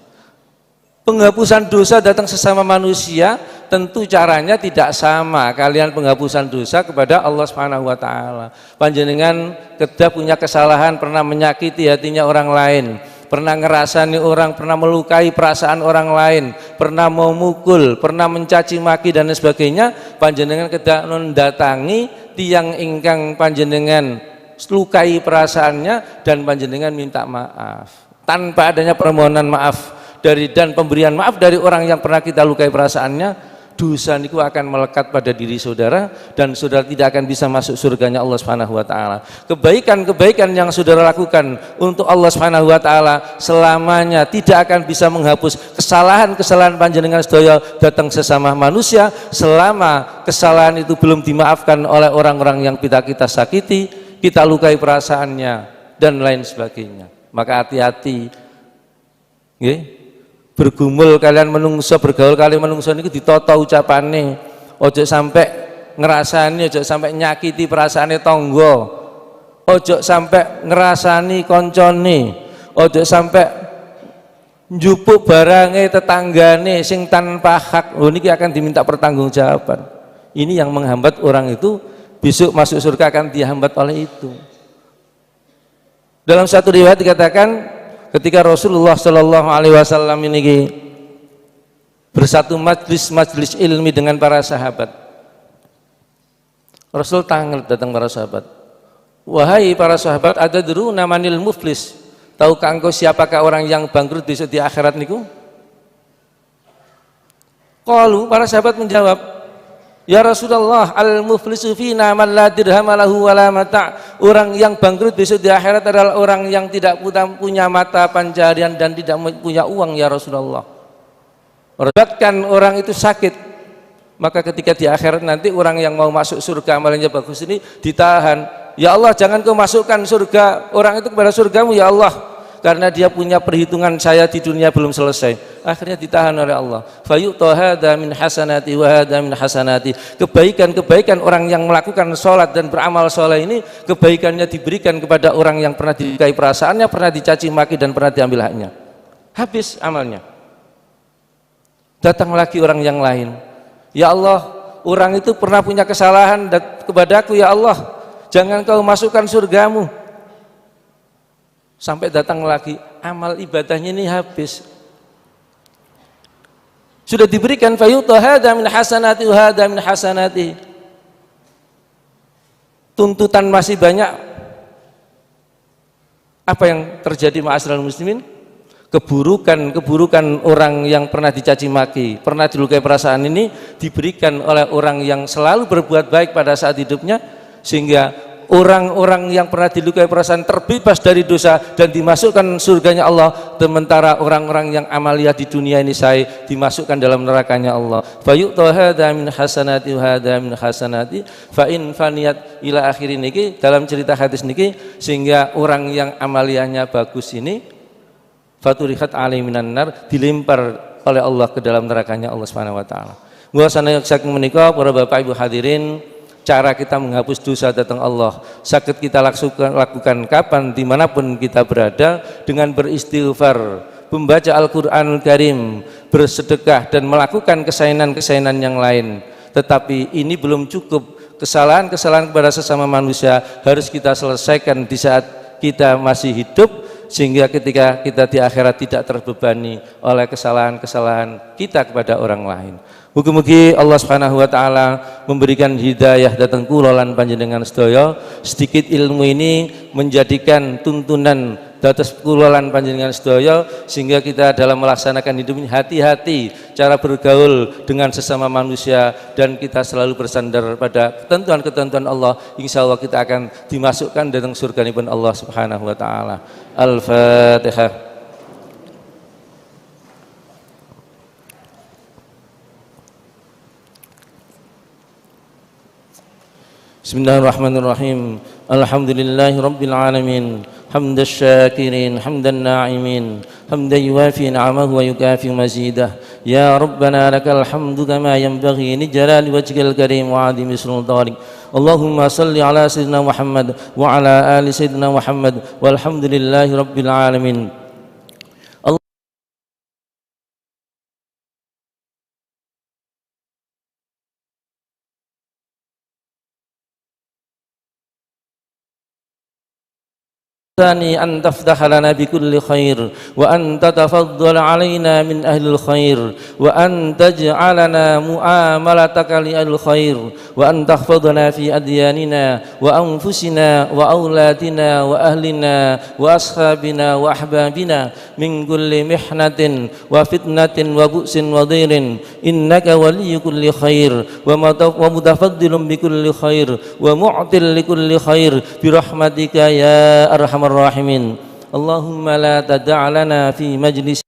Penghapusan dosa datang sesama manusia tentu caranya tidak sama kalian penghapusan dosa kepada Allah Subhanahu wa taala. Panjenengan kedah punya kesalahan, pernah menyakiti hatinya orang lain, pernah ngerasani orang, pernah melukai perasaan orang lain, pernah memukul, pernah mencaci maki dan sebagainya, panjenengan kedah mendatangi tiang ingkang panjenengan lukai perasaannya dan panjenengan minta maaf. Tanpa adanya permohonan maaf dan pemberian maaf dari orang yang pernah kita lukai perasaannya, dosa niku akan melekat pada diri saudara dan saudara tidak akan bisa masuk surganya Allah Subhanahu wa taala. Kebaikan-kebaikan yang saudara lakukan untuk Allah Subhanahu wa taala selamanya tidak akan bisa menghapus kesalahan-kesalahan panjenengan sedaya datang sesama manusia selama kesalahan itu belum dimaafkan oleh orang-orang yang kita sakiti, kita lukai perasaannya dan lain sebagainya. Maka hati-hati. Nggih. Bergumul kalian menungso, bergaul kalian menungso niku ditata ucapane, ojo sampai ngerasani, ojo sampai nyakiti perasaane tangga, ojo sampai ngerasani koncone, ojo sampai njupuk barange tetanggane sing tanpa hak. Oh niki akan diminta pertanggungjawaban. Ini yang menghambat orang itu besok masuk surga akan dihambat oleh itu. Dalam satu riwayat dikatakan ketika Rasulullah Shallallahu Alaihi Wasallam ini bersatu majlis ilmi dengan para sahabat, Rasul tanggap datang para sahabat, "Wahai para sahabat, atadruna manil muflis? Tahukah engkau siapakah orang yang bangkrut besok di akhirat niku?" Qalu, para sahabat menjawab, "Ya Rasulullah, al-muflisu fina man la dirham lahu wala mata'." Orang yang bangkrut besok di akhirat adalah orang yang tidak punya mata pencaharian dan tidak punya uang ya Rasulullah. Bahkan orang itu sakit, maka ketika di akhirat nanti orang yang mau masuk surga amalnya bagus ini ditahan. "Ya Allah, jangan kau masukkan surga orang itu kepada surgamu ya Allah, karena dia punya perhitungan saya di dunia belum selesai. Akhirnya ditahan oleh Allah. Fayu'ta hadza min hasanati wa hadza min hasanati. Kebaikan-kebaikan orang yang melakukan sholat dan beramal soleh ini, kebaikannya diberikan kepada orang yang pernah dilukai perasaannya, pernah dicaci maki dan pernah diambil haknya. Habis amalnya. Datang lagi orang yang lain. Ya Allah, orang itu pernah punya kesalahan kepadaku, ya Allah, jangan kau masukkan surgamu. Sampai datang lagi, amal ibadahnya ini habis. Sudah diberikan fayu'ta hadza min hasanati wa hadza min hasanati. Tuntutan masih banyak. Apa yang terjadi ma'asyiral muslimin? Keburukan orang yang pernah dicaci maki, pernah dilukai perasaan ini diberikan oleh orang yang selalu berbuat baik pada saat hidupnya, sehingga orang-orang yang pernah dilukai perasaan terbebas dari dosa dan dimasukkan surganya Allah, sementara orang-orang yang amalia di dunia ini saya dimasukkan dalam nerakanya Allah. Fayu'ta hadza min hasanati wa hadza min hasanati fa in faniyat ila akhir niki, dalam cerita hadis niki, sehingga orang yang amalianya bagus ini faturihat alaihi minan nar, dilempar oleh Allah ke dalam nerakanya Allah Subhanahu wa taala. Bahwasanya saking menika para Bapak Ibu hadirin, cara kita menghapus dosa datang Allah sakit kita lakukan kapan dimanapun kita berada, dengan beristighfar, membaca Al-Quranul Karim, bersedekah dan melakukan kesayangan-kesayangan yang lain. Tetapi ini belum cukup. Kesalahan-kesalahan kepada sesama manusia harus kita selesaikan di saat kita masih hidup, sehingga ketika kita di akhirat tidak terbebani oleh kesalahan-kesalahan kita kepada orang lain. Mugi-mugi Allah Subhanahu wa taala memberikan hidayah datang kula lan panjenengan sedaya, sedikit ilmu ini menjadikan tuntunan dados kula lan panjenengan sedaya, sehingga kita dalam melaksanakan hidup ini hati-hati cara bergaul dengan sesama manusia, dan kita selalu bersandar pada ketentuan-ketentuan Allah. Insyaallah kita akan dimasukkan dalam surganipun Allah Subhanahu wa taala. Al-Fatihah. Bismillahirrahmanirrahim. Alhamdulillahi rabbil alamin. حمد الشاكرين حمد الناعمين حمدا يوافي نعمه ويكافئ مزيده. يا ربنا لك الحمد كما ينبغي لجلال وجهك الكريم وعظيم سلطانك. اللهم صل على سيدنا محمد وعلى آل سيدنا محمد والحمد لله رب العالمين. ثاني أن تفتح لنا بكل خير، وأن تتفضل علينا من أهل الخير، وأن تجعلنا معاملتك لأهل الخير، وأن تحفظنا في أدياننا وأنفسنا وأولادنا وأهلنا وأصحابنا وأحبابنا من كل محنة وفتنة وبؤس وضير، إنك ولي كل خير ومتفضل بكل خير ومعطل لكل خير برحمتك يا أرحم الراحمين. اللهم لا تدع لنا في مجلس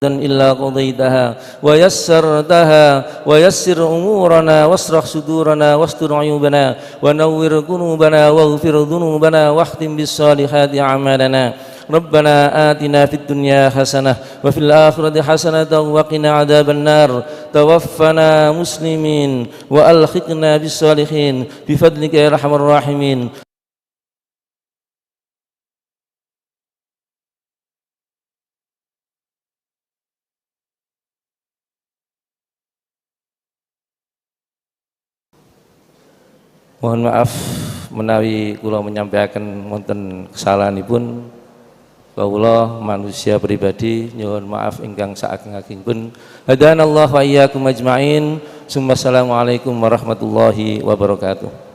إلا قضيتها ويسرتها ويسر أمورنا واشرح صدورنا واستر عيوبنا ونور قلوبنا واغفر ذنوبنا واختم بالصالحات أعمالنا. ربنا آتنا في الدنيا حسنة وفي الآخرة حسنة وقنا عذاب النار. توفنا مسلمين وألحقنا بالصالحين بفضلك يا أرحم الراحمين. Mohon maaf menawi kula menyampaikan wonten kesalahanipun, kawula manusia pribadi nyuwun maaf ingkang saageng-agengipun. Hadanallahu wa iyyakum ajmain. Assalamualaikum warahmatullahi wabarakatuh.